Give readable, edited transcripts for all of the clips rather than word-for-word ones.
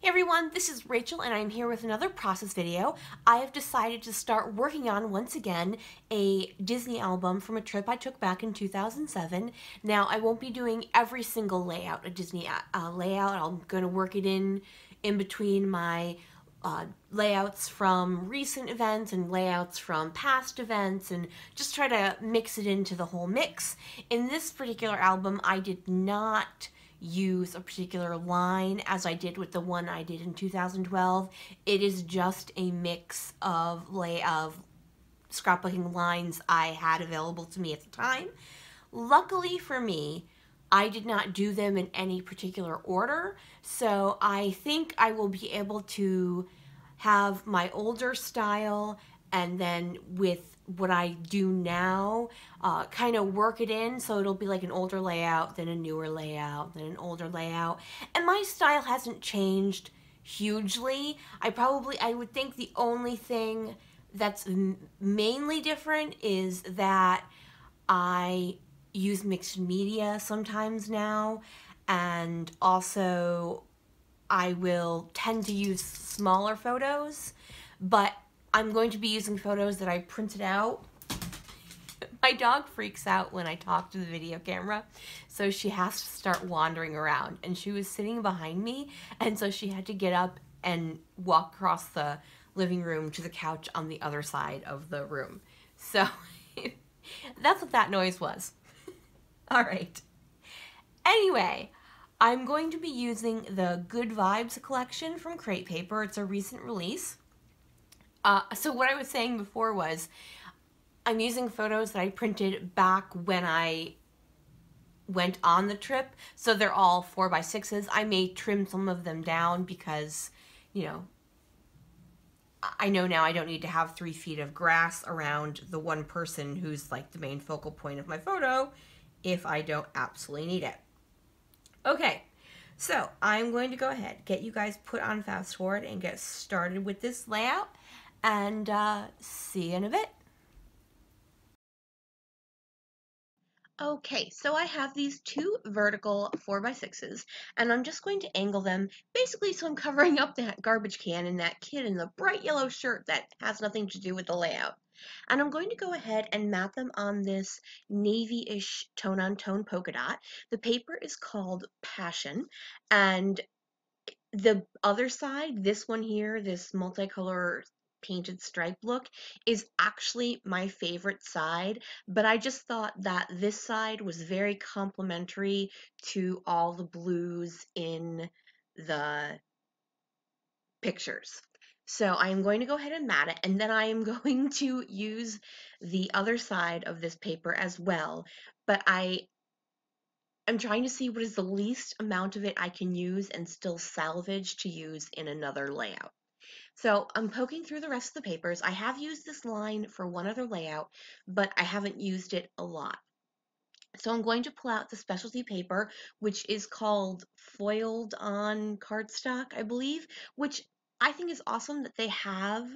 Hey everyone, this is Rachel and I'm here with another process video. I have decided to start working on, once again, a Disney album from a trip I took back in 2007. Now, I won't be doing every single layout, a Disney layout. I'm going to work it in between my layouts from recent events and layouts from past events and just try to mix it into the whole mix. In this particular album, I did not use a particular line as I did with the one I did in 2012. It is just a mix of scrapbooking lines I had available to me at the time. Luckily for me, I did not do them in any particular order, so I think I will be able to have my older style and then with what I do now, kind of work it in so it'll be like an older layout, then a newer layout, then an older layout. And my style hasn't changed hugely. I would think the only thing that's mainly different is that I use mixed media sometimes now, and also I will tend to use smaller photos, but I'm going to be using photos that I printed out. My dog freaks out when I talk to the video camera, so she has to start wandering around, and she was sitting behind me, and so she had to get up and walk across the living room to the couch on the other side of the room. So that's what that noise was. All right. Anyway, I'm going to be using the Good Vibes collection from Crate Paper. It's a recent release. So what I was saying before was I'm using photos that I printed back when I went on the trip. So they're all 4x6s. I may trim some of them down because, you know, I know now I don't need to have 3 feet of grass around the one person who's like the main focal point of my photo if I don't absolutely need it. Okay, so I'm going to go ahead, get you guys put on fast forward and get started with this layout, and see you in a bit. Okay, so I have these two vertical 4x6s, and I'm just going to angle them basically so I'm covering up that garbage can and that kid in the bright yellow shirt that has nothing to do with the layout. And I'm going to go ahead and map them on this navy-ish tone-on-tone polka dot. The paper is called Passion, and the other side, this one here, this multicolor painted stripe look, is actually my favorite side, but I just thought that this side was very complementary to all the blues in the pictures. So I am going to go ahead and mat it, and then I am going to use the other side of this paper as well, but I'm trying to see what is the least amount of it I can use and still salvage to use in another layout. So I'm poking through the rest of the papers. I have used this line for one other layout, but I haven't used it a lot. So I'm going to pull out the specialty paper, which is called foiled on cardstock, I believe, which I think is awesome that they have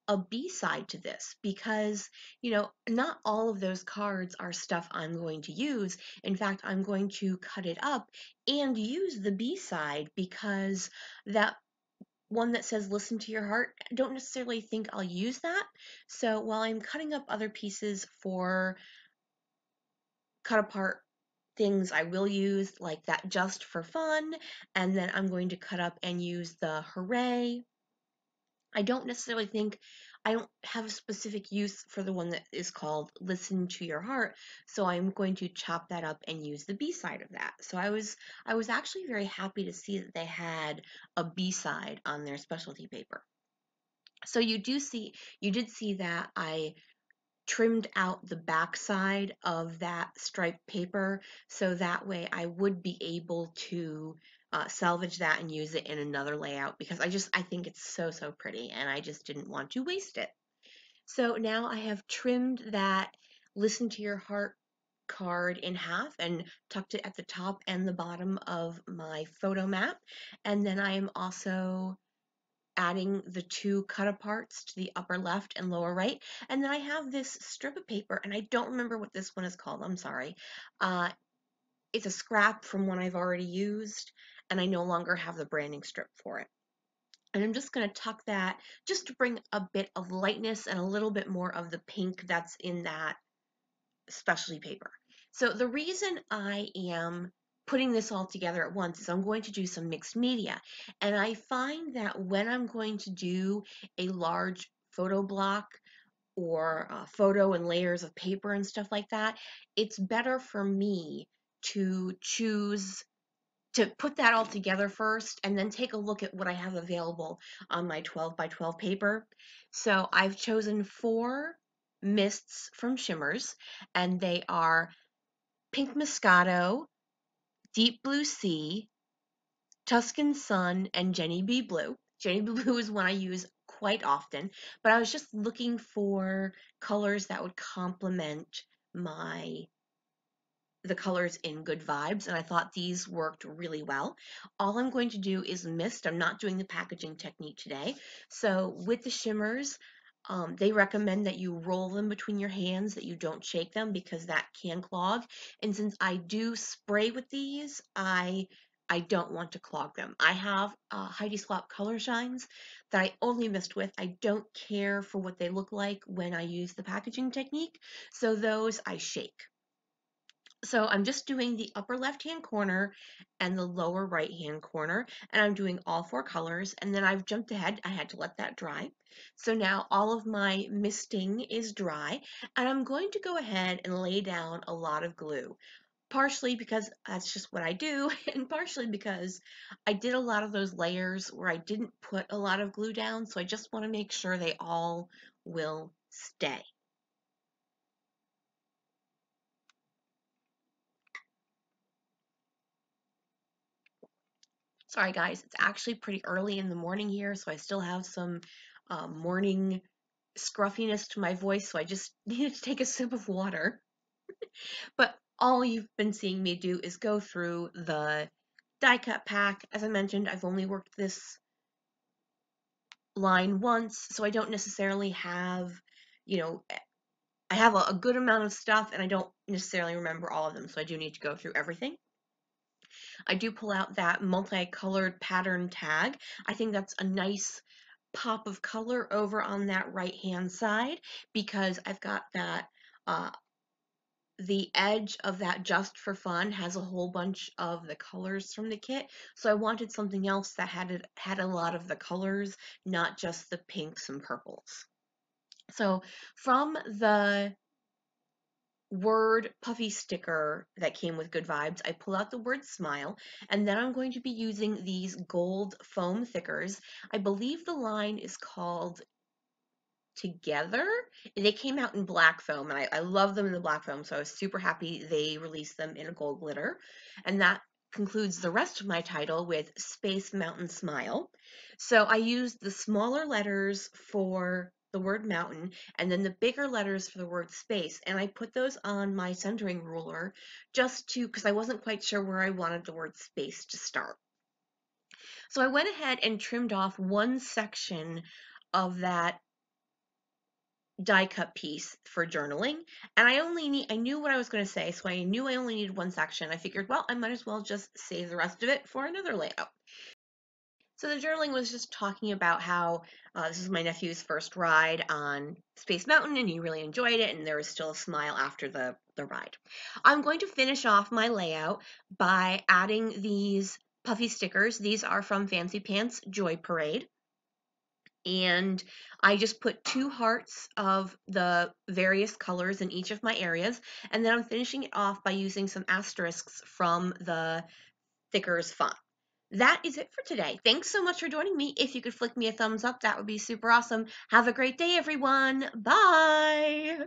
a B-side to this because, you know, not all of those cards are stuff I'm going to use. In fact, I'm going to cut it up and use the B-side because that one that says listen to your heart, I don't necessarily think I'll use that. So while I'm cutting up other pieces for cut apart things I will use, like that just for fun, and then I'm going to cut up and use the hooray. I don't necessarily think, I don't have a specific use for the one that is called listen to your heart, so I'm going to chop that up and use the B-side of that. So I was actually very happy to see that they had a B-side on their specialty paper. So you did see that I trimmed out the back side of that striped paper so that way I would be able to salvage that and use it in another layout because I think it's so pretty and I just didn't want to waste it. So now I have trimmed that listen to your heart card in half and tucked it at the top and the bottom of my photo map, and then I am also adding the two cut aparts to the upper left and lower right. And then I have this strip of paper, and I don't remember what this one is called, I'm sorry. It's a scrap from one I've already used, and I no longer have the branding strip for it. And I'm just going to tuck that just to bring a bit of lightness and a little bit more of the pink that's in that specialty paper. So the reason I am putting this all together at once is I'm going to do some mixed media. And I find that when I'm going to do a large photo block or photo and layers of paper and stuff like that, it's better for me to choose to put that all together first and then take a look at what I have available on my 12 by 12 paper. So I've chosen 4 mists from Shimmers, and they are Pink Moscato, Deep Blue Sea, Tuscan Sun, and Jenny B Blue. Jenny B Blue is one I use quite often, but I was just looking for colors that would complement my the colors in Good Vibes, and I thought these worked really well. All I'm going to do is mist. I'm not doing the packaging technique today. So with the shimmers, they recommend that you roll them between your hands, that you don't shake them because that can clog. And since I do spray with these, I don't want to clog them. I have Heidi Swapp Color Shines that I only mist with. I don't care for what they look like when I use the packaging technique, so those I shake. So I'm just doing the upper left-hand corner and the lower right-hand corner, and I'm doing all 4 colors, and then I've jumped ahead. I had to let that dry. So now all of my misting is dry, and I'm going to go ahead and lay down a lot of glue, partially because that's just what I do, and partially because I did a lot of those layers where I didn't put a lot of glue down, so I just want to make sure they all will stay. Sorry, guys, it's actually pretty early in the morning here, so I still have some morning scruffiness to my voice, so I just needed to take a sip of water. But all you've been seeing me do is go through the die cut pack. As I mentioned, I've only worked this line once, so I don't necessarily have, you know, I have a good amount of stuff and I don't necessarily remember all of them, so I do need to go through everything. I do pull out that multicolored pattern tag. I think that's a nice pop of color over on that right hand side because I've got that the edge of that Just for Fun has a whole bunch of the colors from the kit, so I wanted something else that had a lot of the colors, not just the pinks and purples. So from the word puffy sticker that came with Good Vibes, I pull out the word smile, and then I'm going to be using these gold foam thickers. I believe the line is called Together. They came out in black foam, and I love them in the black foam, so I was super happy they released them in a gold glitter. And that concludes the rest of my title with Space Mountain Smile. So I used the smaller letters for the word mountain and then the bigger letters for the word space, and I put those on my centering ruler just to because I wasn't quite sure where I wanted the word space to start. So I went ahead and trimmed off one section of that die cut piece for journaling, and I knew what I was going to say, so I knew I only needed one section. I figured, well, I might as well just save the rest of it for another layout. So the journaling was just talking about how this is my nephew's first ride on Space Mountain, and he really enjoyed it, and there was still a smile after the ride. I'm going to finish off my layout by adding these puffy stickers. These are from Fancy Pants Joy Parade. And I just put 2 hearts of the various colors in each of my areas, and then I'm finishing it off by using some asterisks from the Thickers font. That is it for today. Thanks so much for joining me. If you could flick me a thumbs up, that would be super awesome. Have a great day, everyone. Bye!